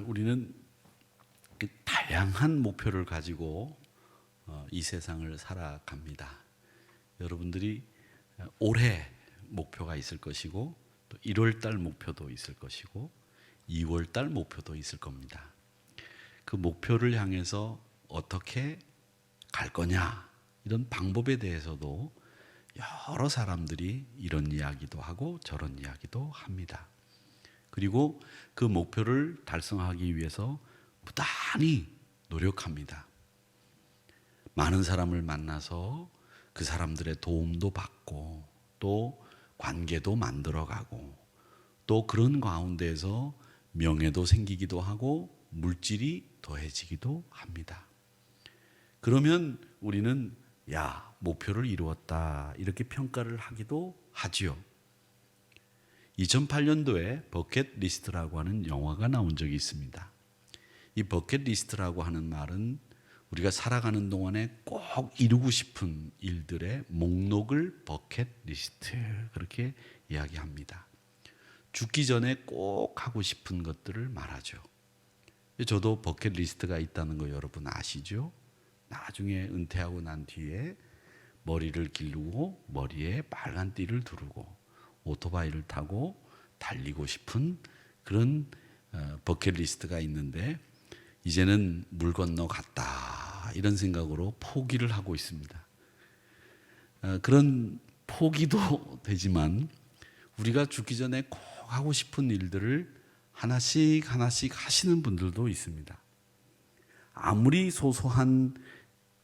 우리는 다양한 목표를 가지고 이 세상을 살아갑니다. 여러분들이 올해 목표가 있을 것이고, 또 1월 달 목표도 있을 것이고, 2월 달 목표도 있을 겁니다. 그 목표를 향해서 어떻게 갈 거냐, 이런 방법에 대해서도 여러 사람들이 이런 이야기도 하고 저런 이야기도 합니다. 그리고 그 목표를 달성하기 위해서 부단히 노력합니다. 많은 사람을 만나서 그 사람들의 도움도 받고, 또 관계도 만들어가고, 또 그런 가운데에서 명예도 생기기도 하고 물질이 더해지기도 합니다. 그러면 우리는 목표를 이루었다, 이렇게 평가를 하기도 하지요. 2008년도에 버킷리스트라고 하는 영화가 나온 적이 있습니다. 이 버킷리스트라고 하는 말은 우리가 살아가는 동안에 꼭 이루고 싶은 일들의 목록을 버킷리스트, 그렇게 이야기합니다. 죽기 전에 꼭 하고 싶은 것들을 말하죠. 저도 버킷리스트가 있다는 거 여러분 아시죠? 나중에 은퇴하고 난 뒤에 머리를 기르고 머리에 빨간 띠를 두르고 오토바이를 타고 달리고 싶은 그런 버킷리스트가 있는데, 이제는 물 건너 갔다, 이런 생각으로 포기를 하고 있습니다. 그런 포기도 되지만 우리가 죽기 전에 꼭 하고 싶은 일들을 하나씩 하시는 분들도 있습니다. 아무리 소소한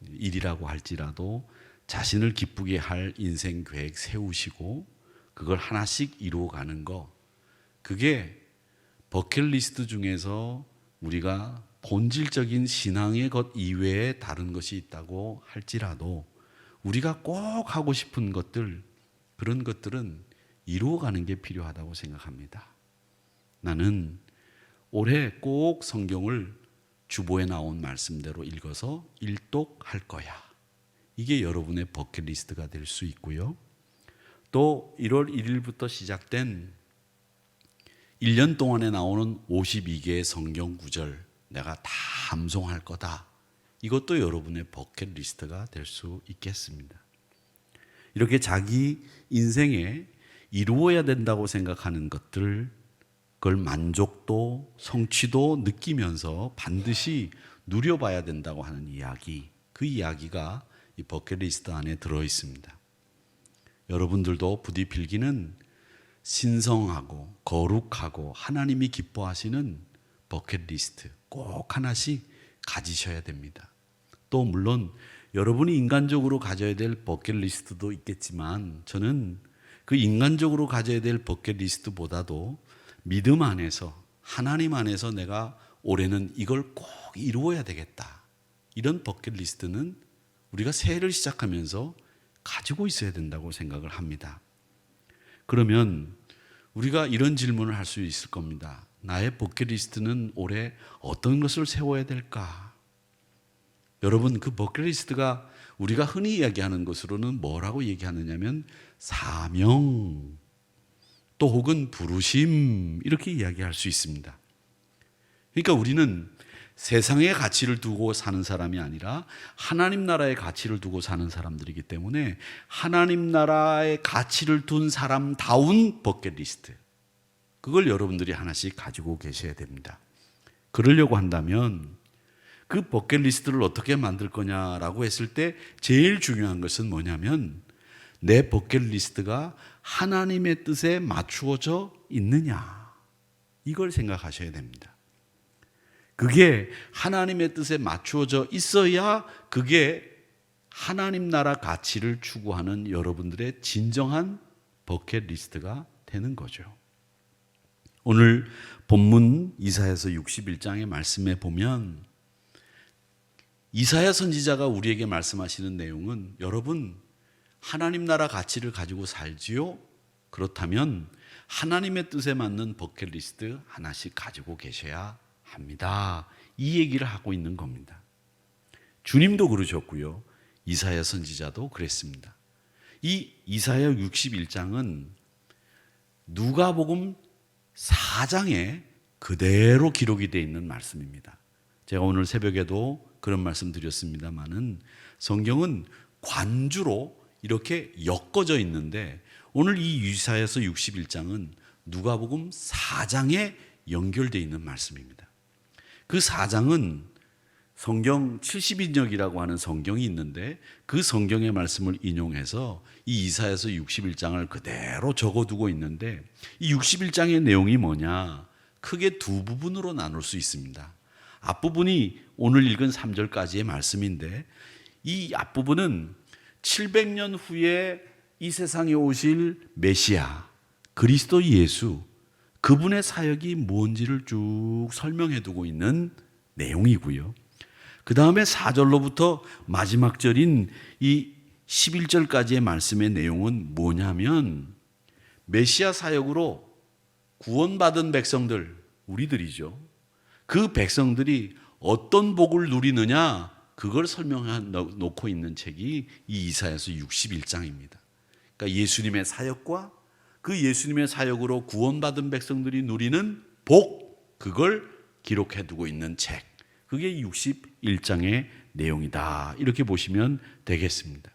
일이라고 할지라도 자신을 기쁘게 할 인생 계획 세우시고 그걸 하나씩 이루어가는 거, 그게 버킷리스트 중에서 우리가 본질적인 신앙의 것 이외에 다른 것이 있다고 할지라도 우리가 꼭 하고 싶은 것들, 그런 것들은 이루어가는 게 필요하다고 생각합니다. 나는 올해 꼭 성경을 주보에 나온 말씀대로 읽어서 일독할 거야. 이게 여러분의 버킷리스트가 될 수 있고요. 또 1월 1일부터 시작된 1년 동안에 나오는 52개의 성경 구절, 내가 다 암송할 거다. 이것도 여러분의 버킷리스트가 될 수 있겠습니다. 이렇게 자기 인생에 이루어야 된다고 생각하는 것들, 그걸 만족도, 성취도 느끼면서 반드시 누려봐야 된다고 하는 이야기, 그 이야기가 이 버킷리스트 안에 들어있습니다. 여러분들도 부디 필기는 신성하고 거룩하고 하나님이 기뻐하시는 버킷리스트 꼭 하나씩 가지셔야 됩니다. 또 물론 여러분이 인간적으로 가져야 될 버킷리스트도 있겠지만, 저는 그 인간적으로 가져야 될 버킷리스트보다도 믿음 안에서, 하나님 안에서 내가 올해는 이걸 꼭 이루어야 되겠다, 이런 버킷리스트는 우리가 새해를 시작하면서 가지고 있어야 된다고 생각을 합니다. 그러면 우리가 이런 질문을 할 수 있을 겁니다. 나의 버킷리스트는 올해 어떤 것을 세워야 될까? 여러분, 그 버킷리스트가 우리가 흔히 이야기하는 것으로는 뭐라고 얘기하느냐면 사명, 또 혹은 부르심, 이렇게 이야기할 수 있습니다. 그러니까 우리는 세상의 가치를 두고 사는 사람이 아니라 하나님 나라의 가치를 두고 사는 사람들이기 때문에 하나님 나라의 가치를 둔 사람다운 버킷리스트, 그걸 여러분들이 하나씩 가지고 계셔야 됩니다. 그러려고 한다면 그 버킷리스트를 어떻게 만들 거냐라고 했을 때 제일 중요한 것은 뭐냐면 내 버킷리스트가 하나님의 뜻에 맞추어져 있느냐, 이걸 생각하셔야 됩니다. 그게 하나님의 뜻에 맞추어져 있어야 그게 하나님 나라 가치를 추구하는 여러분들의 진정한 버킷리스트가 되는 거죠. 오늘 본문 이사야서 61장의 말씀에 보면 이사야 선지자가 우리에게 말씀하시는 내용은, 여러분 하나님 나라 가치를 가지고 살지요? 그렇다면 하나님의 뜻에 맞는 버킷리스트 하나씩 가지고 계셔야 합니다. 이 얘기를 하고 있는 겁니다. 주님도 그러셨고요, 이사야 선지자도 그랬습니다. 이 이사야 61장은 누가복음 4장의 그대로 기록이 되어 있는 말씀입니다. 제가 오늘 새벽에도 그런 말씀 드렸습니다마는 성경은 관주로 이렇게 엮어져 있는데 오늘 이 이사야서 61장은 누가복음 4장에 연결되어 있는 말씀입니다. 그 4장은 성경 70인역이라고 하는 성경이 있는데 그 성경의 말씀을 인용해서 이 이사야서 61장을 그대로 적어두고 있는데 이 61장의 내용이 뭐냐? 크게 두 부분으로 나눌 수 있습니다. 앞부분이 오늘 읽은 3절까지의 말씀인데 이 앞부분은 700년 후에 이 세상에 오실 메시아 그리스도 예수 그분의 사역이 뭔지를 쭉 설명해 두고 있는 내용이고요. 그 다음에 4절로부터 마지막 절인 이 11절까지의 말씀의 내용은 뭐냐면 메시아 사역으로 구원받은 백성들, 우리들이죠. 그 백성들이 어떤 복을 누리느냐 그걸 설명해 놓고 있는 책이 이 이사야서 61장입니다. 그러니까 예수님의 사역과 그 예수님의 사역으로 구원받은 백성들이 누리는 복, 그걸 기록해 두고 있는 책. 그게 61장의 내용이다. 이렇게 보시면 되겠습니다.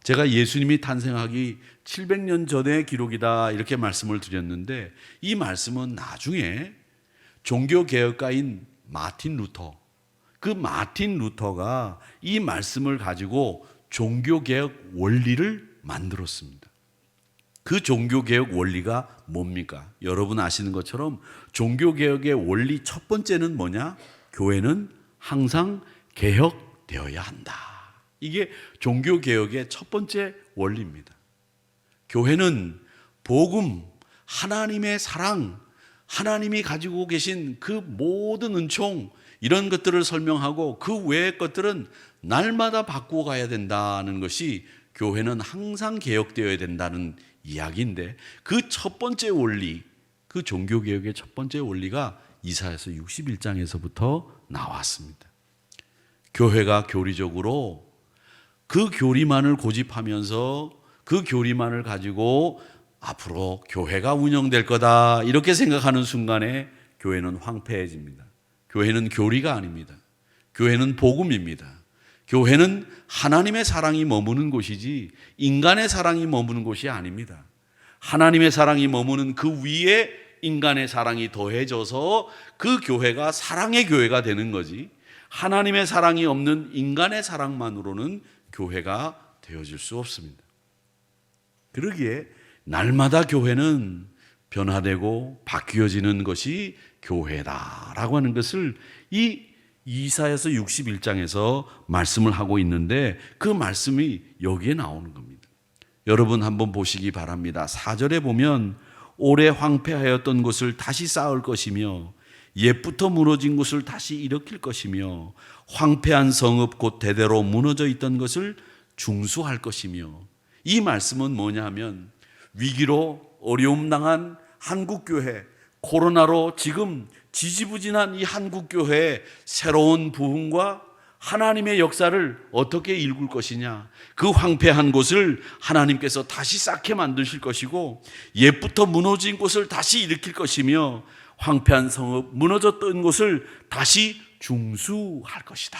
제가 예수님이 탄생하기 700년 전의 기록이다 이렇게 말씀을 드렸는데 이 말씀은 나중에 종교개혁가인 마틴 루터, 그 마틴 루터가 이 말씀을 가지고 종교개혁 원리를 만들었습니다. 그 종교개혁 원리가 뭡니까? 여러분 아시는 것처럼 종교개혁의 원리 첫 번째는 뭐냐? 교회는 항상 개혁되어야 한다. 이게 종교개혁의 첫 번째 원리입니다. 교회는 복음, 하나님의 사랑, 하나님이 가지고 계신 그 모든 은총 이런 것들을 설명하고 그 외의 것들은 날마다 바꾸어 가야 된다는 것이 교회는 항상 개혁되어야 된다는 이야기인데 그 첫 번째 원리, 그 종교개혁의 첫 번째 원리가 이사야서 61장에서부터 나왔습니다. 교회가 교리적으로 그 교리만을 고집하면서 그 교리만을 가지고 앞으로 교회가 운영될 거다 이렇게 생각하는 순간에 교회는 황폐해집니다. 교회는 교리가 아닙니다. 교회는 복음입니다. 교회는 하나님의 사랑이 머무는 곳이지 인간의 사랑이 머무는 곳이 아닙니다. 하나님의 사랑이 머무는 그 위에 인간의 사랑이 더해져서 그 교회가 사랑의 교회가 되는 거지 하나님의 사랑이 없는 인간의 사랑만으로는 교회가 되어질 수 없습니다. 그러기에 날마다 교회는 변화되고 바뀌어지는 것이 교회다라고 하는 것을 이 이사야서 61장에서 말씀을 하고 있는데 그 말씀이 여기에 나오는 겁니다. 여러분 한번 보시기 바랍니다. 4절에 보면 오래 황폐하였던 곳을 다시 쌓을 것이며 옛부터 무너진 곳을 다시 일으킬 것이며 황폐한 성읍 곧 대대로 무너져 있던 것을 중수할 것이며 이 말씀은 뭐냐면 위기로 어려움 당한 한국교회 코로나로 지금 지지부진한 이 한국교회의 새로운 부흥과 하나님의 역사를 어떻게 일굴 것이냐 그 황폐한 곳을 하나님께서 다시 쌓게 만드실 것이고 옛부터 무너진 곳을 다시 일으킬 것이며 황폐한 성읍 무너졌던 곳을 다시 중수할 것이다.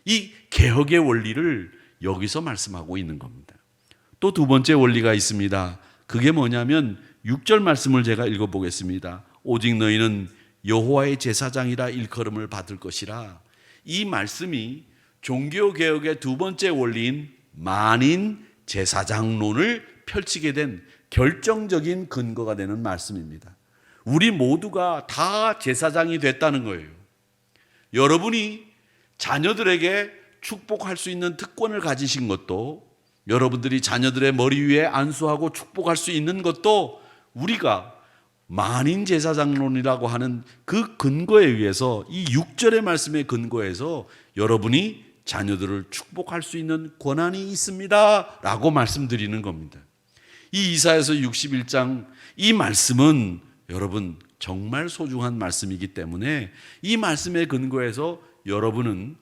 이 개혁의 원리를 여기서 말씀하고 있는 겁니다. 또 두 번째 원리가 있습니다. 그게 뭐냐면 6절 말씀을 제가 읽어보겠습니다. 오직 너희는 여호와의 제사장이라 일컬음을 받을 것이라. 이 말씀이 종교개혁의 두 번째 원리인 만인 제사장론을 펼치게 된 결정적인 근거가 되는 말씀입니다. 우리 모두가 다 제사장이 됐다는 거예요. 여러분이 자녀들에게 축복할 수 있는 특권을 가지신 것도 여러분들이 자녀들의 머리 위에 안수하고 축복할 수 있는 것도 우리가 만인 제사장론이라고 하는 그 근거에 의해서 이 6절의 말씀의 근거에서 여러분이 자녀들을 축복할 수 있는 권한이 있습니다 라고 말씀드리는 겁니다. 이 이사야서 61장 이 말씀은 여러분 정말 소중한 말씀이기 때문에 이 말씀의 근거에서 여러분은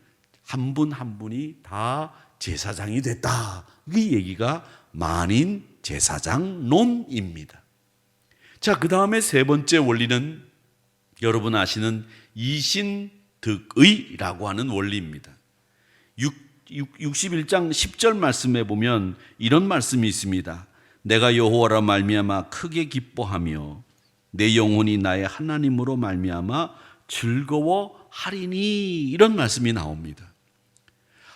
한 분 한 분이 다 제사장이 됐다. 이 얘기가 만인 제사장론입니다. 자, 그 다음에 세 번째 원리는 여러분 아시는 이신득의라고 하는 원리입니다. 61장 10절 말씀에 보면 이런 말씀이 있습니다. 내가 여호와라 말미암아 크게 기뻐하며 내 영혼이 나의 하나님으로 말미암아 즐거워하리니, 이런 말씀이 나옵니다.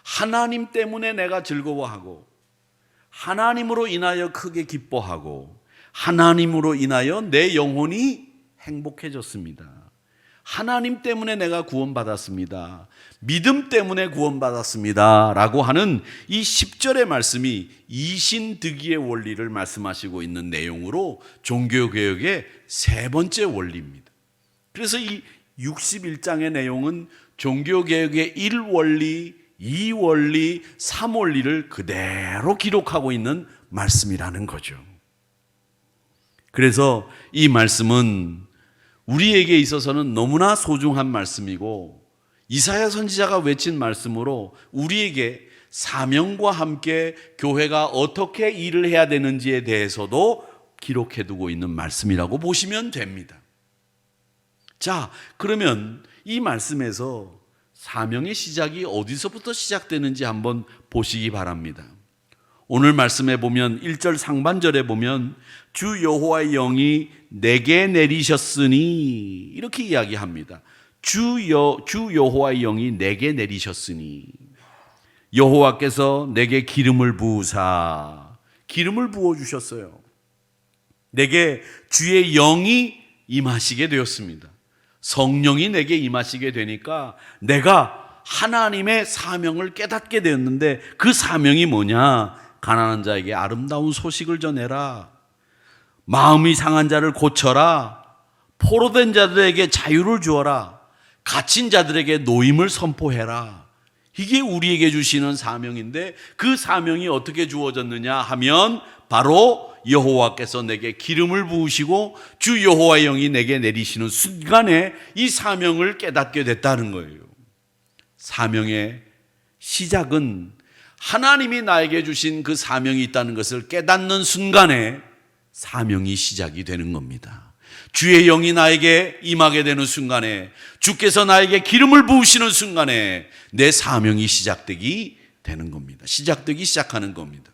하나님 때문에 내가 즐거워하고, 하나님으로 인하여 크게 기뻐하고, 하나님으로 인하여 내 영혼이 행복해졌습니다. 하나님 때문에 내가 구원받았습니다. 믿음 때문에 구원받았습니다. 라고 하는 이 10절의 말씀이 이신득의의 원리를 말씀하시고 있는 내용으로 종교개혁의 세 번째 원리입니다. 그래서 이 61장의 내용은 종교개혁의 1원리, 2원리, 3원리를 그대로 기록하고 있는 말씀이라는 거죠. 그래서 이 말씀은 우리에게 있어서는 너무나 소중한 말씀이고, 이사야 선지자가 외친 말씀으로 우리에게 사명과 함께 교회가 어떻게 일을 해야 되는지에 대해서도 기록해두고 있는 말씀이라고 보시면 됩니다. 자, 그러면 이 말씀에서 사명의 시작이 어디서부터 시작되는지 한번 보시기 바랍니다. 오늘 말씀에 보면 1절 상반절에 보면 주 여호와의 영이 내게 내리셨으니, 이렇게 이야기합니다. 주 여호와의 영이 내게 내리셨으니, 여호와께서 내게 기름을 부으사, 기름을 부어주셨어요. 내게 주의 영이 임하시게 되었습니다. 성령이 내게 임하시게 되니까 내가 하나님의 사명을 깨닫게 되었는데, 그 사명이 뭐냐? 가난한 자에게 아름다운 소식을 전해라, 마음이 상한 자를 고쳐라, 포로된 자들에게 자유를 주어라, 갇힌 자들에게 노임을 선포해라. 이게 우리에게 주시는 사명인데, 그 사명이 어떻게 주어졌느냐 하면 바로 여호와께서 내게 기름을 부으시고 주 여호와의 영이 내게 내리시는 순간에 이 사명을 깨닫게 됐다는 거예요. 사명의 시작은 하나님이 나에게 주신 그 사명이 있다는 것을 깨닫는 순간에 사명이 시작이 되는 겁니다. 주의 영이 나에게 임하게 되는 순간에, 주께서 나에게 기름을 부으시는 순간에 내 사명이 시작되기 되는 겁니다. 시작하는 겁니다.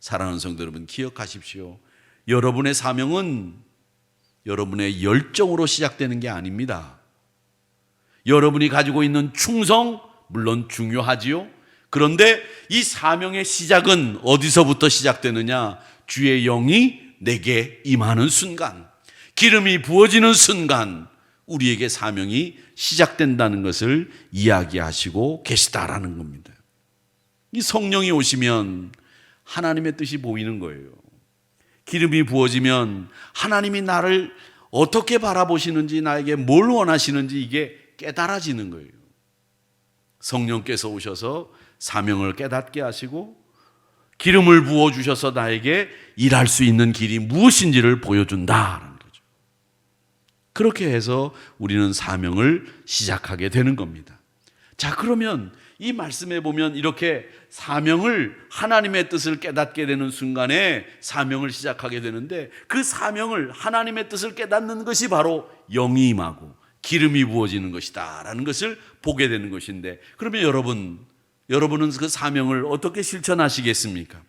사랑하는 성도 여러분, 기억하십시오. 여러분의 사명은 여러분의 열정으로 시작되는 게 아닙니다. 여러분이 가지고 있는 충성, 물론 중요하지요. 그런데 이 사명의 시작은 어디서부터 시작되느냐? 주의 영이 내게 임하는 순간, 기름이 부어지는 순간 우리에게 사명이 시작된다는 것을 이야기하시고 계시다라는 겁니다. 이 성령이 오시면 하나님의 뜻이 보이는 거예요. 기름이 부어지면 하나님이 나를 어떻게 바라보시는지, 나에게 뭘 원하시는지 이게 깨달아지는 거예요. 성령께서 오셔서 사명을 깨닫게 하시고 기름을 부어주셔서 나에게 일할 수 있는 길이 무엇인지를 보여준다라는 거죠. 그렇게 해서 우리는 사명을 시작하게 되는 겁니다. 자, 그러면 이 말씀에 보면 이렇게 사명을, 하나님의 뜻을 깨닫게 되는 순간에 사명을 시작하게 되는데, 그 사명을, 하나님의 뜻을 깨닫는 것이 바로 영이 임하고 기름이 부어지는 것이다 라는 것을 보게 되는 것인데, 그러면 여러분은 그 사명을 어떻게 실천하시겠습니까?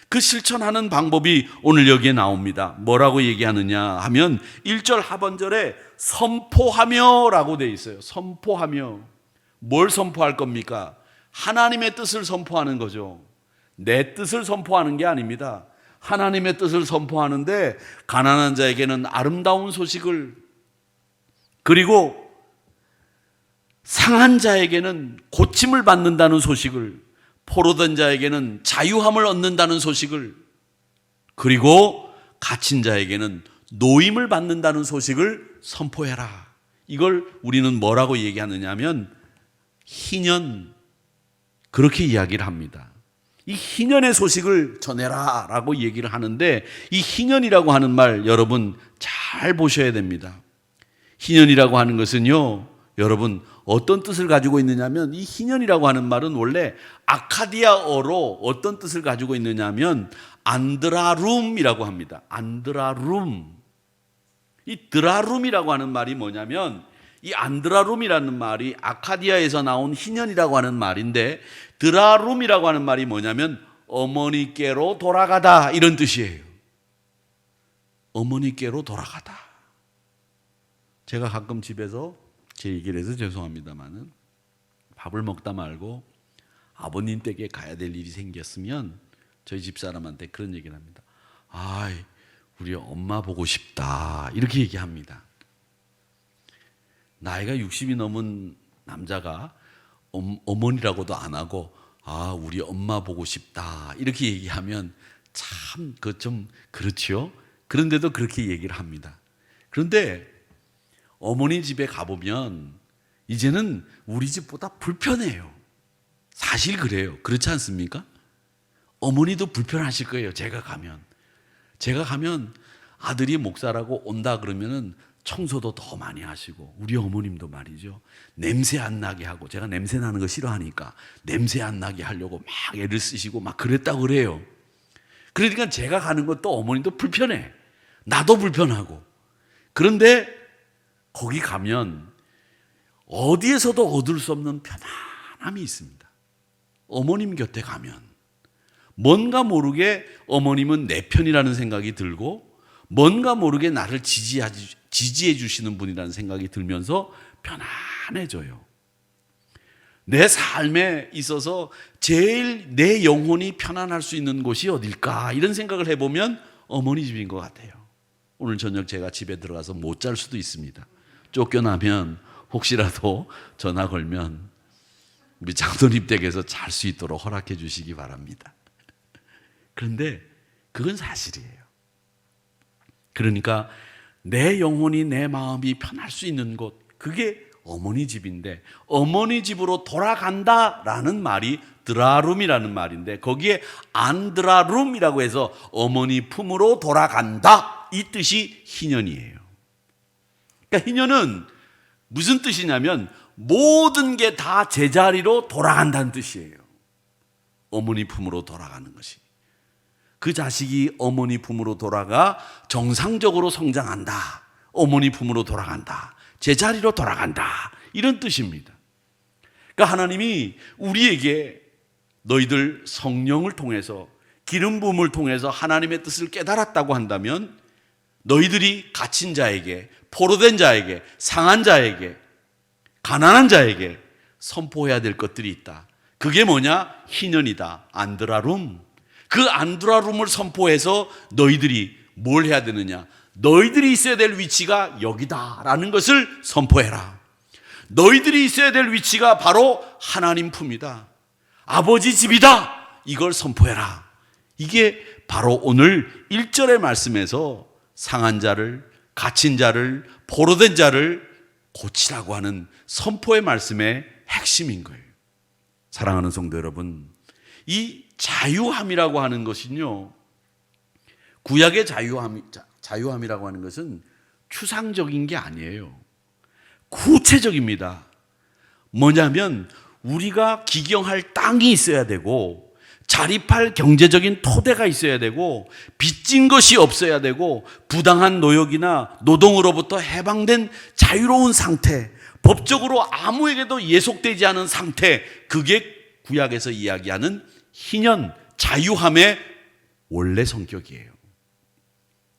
그 실천하는 방법이 오늘 여기에 나옵니다. 뭐라고 얘기하느냐 하면 1절 하반절에 선포하며 라고 되어 있어요. 선포하며. 뭘 선포할 겁니까? 하나님의 뜻을 선포하는 거죠. 내 뜻을 선포하는 게 아닙니다. 하나님의 뜻을 선포하는데, 가난한 자에게는 아름다운 소식을, 그리고 상한 자에게는 고침을 받는다는 소식을, 포로된 자에게는 자유함을 얻는다는 소식을, 그리고 갇힌 자에게는 노임을 받는다는 소식을 선포해라. 이걸 우리는 뭐라고 얘기하느냐 하면 희년, 그렇게 이야기를 합니다. 이 희년의 소식을 전해라 라고 얘기를 하는데, 이 희년이라고 하는 말 여러분 잘 보셔야 됩니다. 희년이라고 하는 것은요, 여러분 어떤 뜻을 가지고 있느냐면, 이 희년이라고 하는 말은 원래 아카디아어로 어떤 뜻을 가지고 있느냐면 안드라룸이라고 합니다. 안드라룸. 이 드라룸이라고 하는 말이 뭐냐면 이 안드라룸이라는 말이 아카디아에서 나온 희년이라고 하는 말인데, 드라룸이라고 하는 말이 뭐냐면 어머니께로 돌아가다, 이런 뜻이에요. 어머니께로 돌아가다. 제가 가끔 집에서 제 얘기를 해서 죄송합니다만은 밥을 먹다 말고 아버님 댁에 가야 될 일이 생겼으면 저희 집사람한테 그런 얘기를 합니다. 아이, 우리 엄마 보고 싶다, 이렇게 얘기합니다. 나이가 60이 넘은 남자가 어머니라고도 안 하고 우리 엄마 보고 싶다, 이렇게 얘기하면 참 그 좀 그렇지요. 그런데도 그렇게 얘기를 합니다. 그런데 어머니 집에 가보면 이제는 우리 집보다 불편해요. 사실 그래요. 그렇지 않습니까? 어머니도 불편하실 거예요. 제가 가면 아들이 목사라고 온다 그러면은 청소도 더 많이 하시고, 우리 어머님도 말이죠, 냄새 안 나게 하고, 제가 냄새 나는 거 싫어하니까 냄새 안 나게 하려고 막 애를 쓰시고 막 그랬다고 그래요. 그러니까 제가 가는 것도 어머님도 불편해, 나도 불편하고. 그런데 거기 가면 어디에서도 얻을 수 없는 편안함이 있습니다. 어머님 곁에 가면 뭔가 모르게 어머님은 내 편이라는 생각이 들고, 뭔가 모르게 나를 지지해 주시는 분이라는 생각이 들면서 편안해져요. 내 삶에 있어서 제일 내 영혼이 편안할 수 있는 곳이 어딜까, 이런 생각을 해보면 어머니 집인 것 같아요. 오늘 저녁 제가 집에 들어가서 못 잘 수도 있습니다. 쫓겨나면 혹시라도 전화 걸면 우리 장로님 댁에서 잘 수 있도록 허락해 주시기 바랍니다. 그런데 그건 사실이에요. 그러니까 내 영혼이, 내 마음이 편할 수 있는 곳, 그게 어머니 집인데, 어머니 집으로 돌아간다라는 말이 드라룸이라는 말인데, 거기에 안드라룸이라고 해서 어머니 품으로 돌아간다, 이 뜻이 희년이에요. 그러니까 희년은 무슨 뜻이냐면 모든 게 다 제자리로 돌아간다는 뜻이에요. 어머니 품으로 돌아가는 것이. 그 자식이 어머니 품으로 돌아가 정상적으로 성장한다, 어머니 품으로 돌아간다, 제자리로 돌아간다, 이런 뜻입니다. 그러니까 하나님이 우리에게 너희들 성령을 통해서, 기름 부음을 통해서 하나님의 뜻을 깨달았다고 한다면 너희들이 갇힌 자에게, 포로된 자에게, 상한 자에게, 가난한 자에게 선포해야 될 것들이 있다. 그게 뭐냐? 희년이다, 안드라룸. 그 안드라룸을 선포해서 너희들이 뭘 해야 되느냐? 너희들이 있어야 될 위치가 여기다라는 것을 선포해라. 너희들이 있어야 될 위치가 바로 하나님 품이다, 아버지 집이다, 이걸 선포해라. 이게 바로 오늘 1절의 말씀에서 상한 자를, 갇힌 자를, 포로된 자를 고치라고 하는 선포의 말씀의 핵심인 거예요. 사랑하는 성도 여러분, 이 자유함이라고 하는 것은요, 구약의 자유함이라고 하는 것은 추상적인 게 아니에요. 구체적입니다. 뭐냐면 우리가 기경할 땅이 있어야 되고, 자립할 경제적인 토대가 있어야 되고, 빚진 것이 없어야 되고, 부당한 노역이나 노동으로부터 해방된 자유로운 상태, 법적으로 아무에게도 예속되지 않은 상태, 그게 구약에서 이야기하는 희년, 자유함의 원래 성격이에요.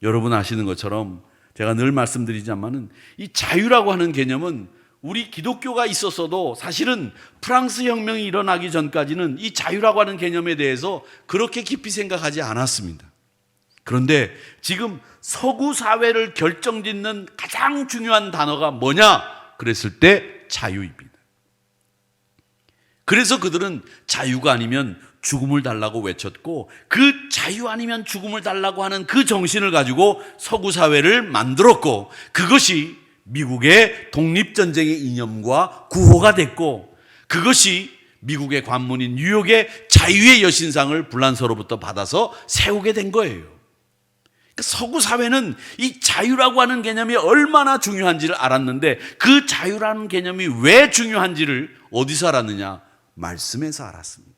여러분 아시는 것처럼 제가 늘 말씀드리자면은 이 자유라고 하는 개념은 우리 기독교가 있었어도 사실은 프랑스 혁명이 일어나기 전까지는 이 자유라고 하는 개념에 대해서 그렇게 깊이 생각하지 않았습니다. 그런데 지금 서구 사회를 결정짓는 가장 중요한 단어가 뭐냐? 그랬을 때 자유입니다. 그래서 그들은 자유가 아니면 죽음을 달라고 외쳤고, 그 자유 아니면 죽음을 달라고 하는 그 정신을 가지고 서구 사회를 만들었고, 그것이 미국의 독립전쟁의 이념과 구호가 됐고, 그것이 미국의 관문인 뉴욕의 자유의 여신상을 불란서로부터 받아서 세우게 된 거예요. 그러니까 서구 사회는 이 자유라고 하는 개념이 얼마나 중요한지를 알았는데, 그 자유라는 개념이 왜 중요한지를 어디서 알았느냐? 말씀에서 알았습니다.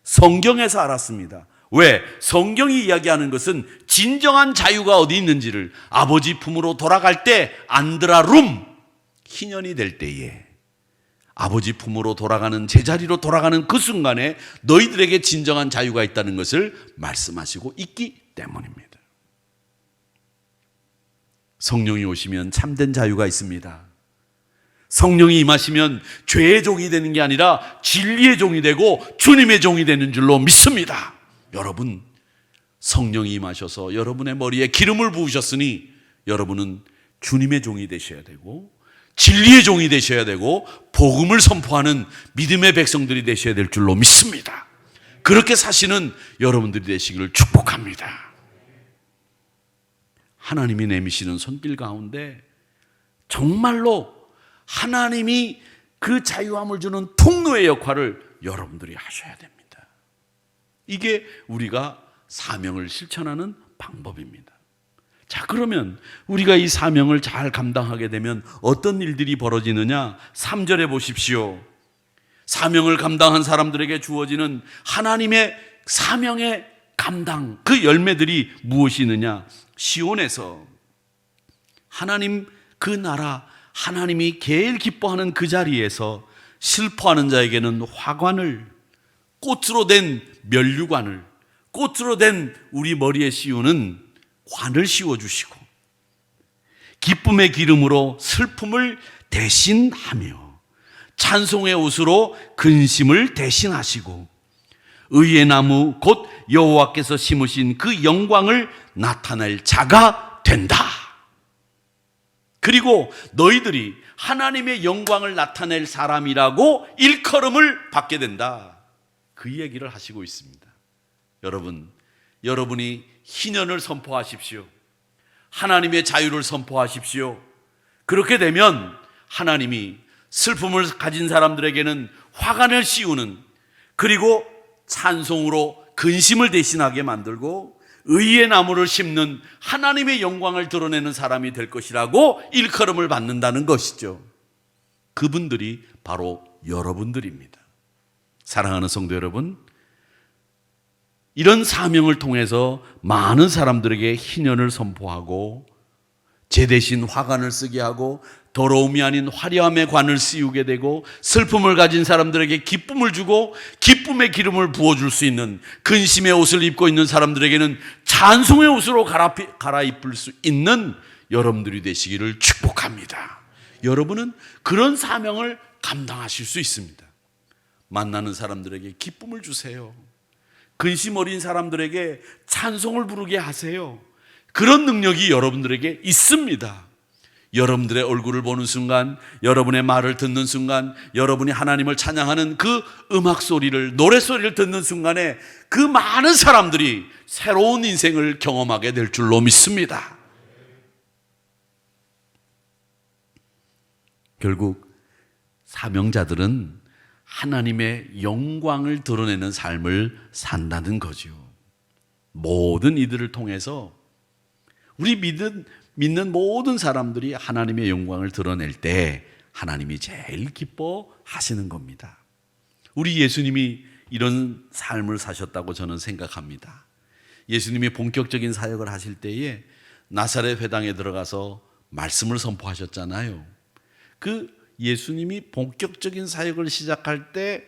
성경에서 알았습니다. 왜? 성경이 이야기하는 것은 진정한 자유가 어디 있는지를, 아버지 품으로 돌아갈 때 안드라룸, 희년이 될 때에 아버지 품으로 돌아가는, 제자리로 돌아가는 그 순간에 너희들에게 진정한 자유가 있다는 것을 말씀하시고 있기 때문입니다. 성령이 오시면 참된 자유가 있습니다. 성령이 임하시면 죄의 종이 되는 게 아니라 진리의 종이 되고 주님의 종이 되는 줄로 믿습니다. 여러분, 성령이 임하셔서 여러분의 머리에 기름을 부으셨으니 여러분은 주님의 종이 되셔야 되고 진리의 종이 되셔야 되고 복음을 선포하는 믿음의 백성들이 되셔야 될 줄로 믿습니다. 그렇게 사시는 여러분들이 되시기를 축복합니다. 하나님이 내미시는 손길 가운데 정말로 하나님이 그 자유함을 주는 통로의 역할을 여러분들이 하셔야 됩니다. 이게 우리가 사명을 실천하는 방법입니다. 자, 그러면 우리가 이 사명을 잘 감당하게 되면 어떤 일들이 벌어지느냐? 3절에 보십시오. 사명을 감당한 사람들에게 주어지는 하나님의 사명의 감당, 그 열매들이 무엇이느냐? 시온에서 하나님 그 나라, 하나님이 제일 기뻐하는 그 자리에서 슬퍼하는 자에게는 화관을, 꽃으로 된 면류관을, 꽃으로 된 우리 머리에 씌우는 관을 씌워주시고 기쁨의 기름으로 슬픔을 대신하며 찬송의 옷으로 근심을 대신하시고 의의 나무 곧 여호와께서 심으신 그 영광을 나타낼 자가 된다. 그리고 너희들이 하나님의 영광을 나타낼 사람이라고 일컬음을 받게 된다. 그 얘기를 하시고 있습니다. 여러분, 여러분이 희년을 선포하십시오. 하나님의 자유를 선포하십시오. 그렇게 되면 하나님이 슬픔을 가진 사람들에게는 화관을 씌우는, 그리고 찬송으로 근심을 대신하게 만들고 의의 나무를 심는 하나님의 영광을 드러내는 사람이 될 것이라고 일컬음을 받는다는 것이죠. 그분들이 바로 여러분들입니다. 사랑하는 성도 여러분, 이런 사명을 통해서 많은 사람들에게 희년을 선포하고 제 대신 화관을 쓰게 하고 더러움이 아닌 화려함의 관을 씌우게 되고 슬픔을 가진 사람들에게 기쁨을 주고 기쁨의 기름을 부어줄 수 있는, 근심의 옷을 입고 있는 사람들에게는 찬송의 옷으로 갈아입을 수 있는 여러분들이 되시기를 축복합니다. 여러분은 그런 사명을 감당하실 수 있습니다. 만나는 사람들에게 기쁨을 주세요. 근심 어린 사람들에게 찬송을 부르게 하세요. 그런 능력이 여러분들에게 있습니다. 여러분들의 얼굴을 보는 순간, 여러분의 말을 듣는 순간, 여러분이 하나님을 찬양하는 그 음악 소리를, 노래 소리를 듣는 순간에 그 많은 사람들이 새로운 인생을 경험하게 될 줄로 믿습니다. 결국 사명자들은 하나님의 영광을 드러내는 삶을 산다는 거죠. 모든 이들을 통해서 우리 믿는 모든 사람들이 하나님의 영광을 드러낼 때 하나님이 제일 기뻐하시는 겁니다. 우리 예수님이 이런 삶을 사셨다고 저는 생각합니다. 예수님이 본격적인 사역을 하실 때에 나사렛 회당에 들어가서 말씀을 선포하셨잖아요. 그 예수님이 본격적인 사역을 시작할 때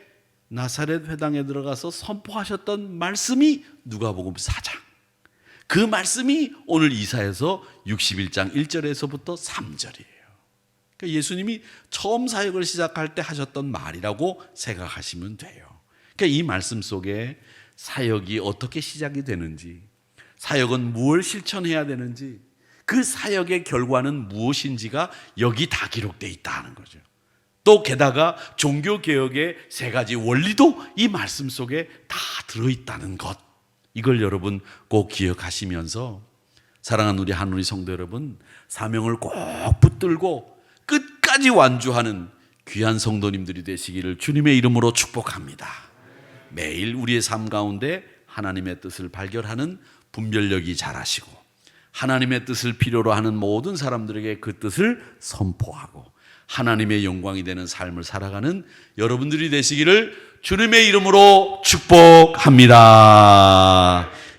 나사렛 회당에 들어가서 선포하셨던 말씀이 누가복음 4장. 그 말씀이 오늘 이사야서 61장 1절에서부터 3절이에요. 그러니까 예수님이 처음 사역을 시작할 때 하셨던 말이라고 생각하시면 돼요. 그러니까 이 말씀 속에 사역이 어떻게 시작이 되는지, 사역은 무엇을 실천해야 되는지, 그 사역의 결과는 무엇인지가 여기 다 기록되어 있다는 거죠. 또 게다가 종교개혁의 3가지 원리도 이 말씀 속에 다 들어있다는 것, 이걸 여러분 꼭 기억하시면서 사랑하는 우리 하누리 성도 여러분, 사명을 꼭 붙들고 끝까지 완주하는 귀한 성도님들이 되시기를 주님의 이름으로 축복합니다. 매일 우리의 삶 가운데 하나님의 뜻을 발견하는 분별력이 자라시고 하나님의 뜻을 필요로 하는 모든 사람들에게 그 뜻을 선포하고 하나님의 영광이 되는 삶을 살아가는 여러분들이 되시기를 주님의 이름으로 축복합니다.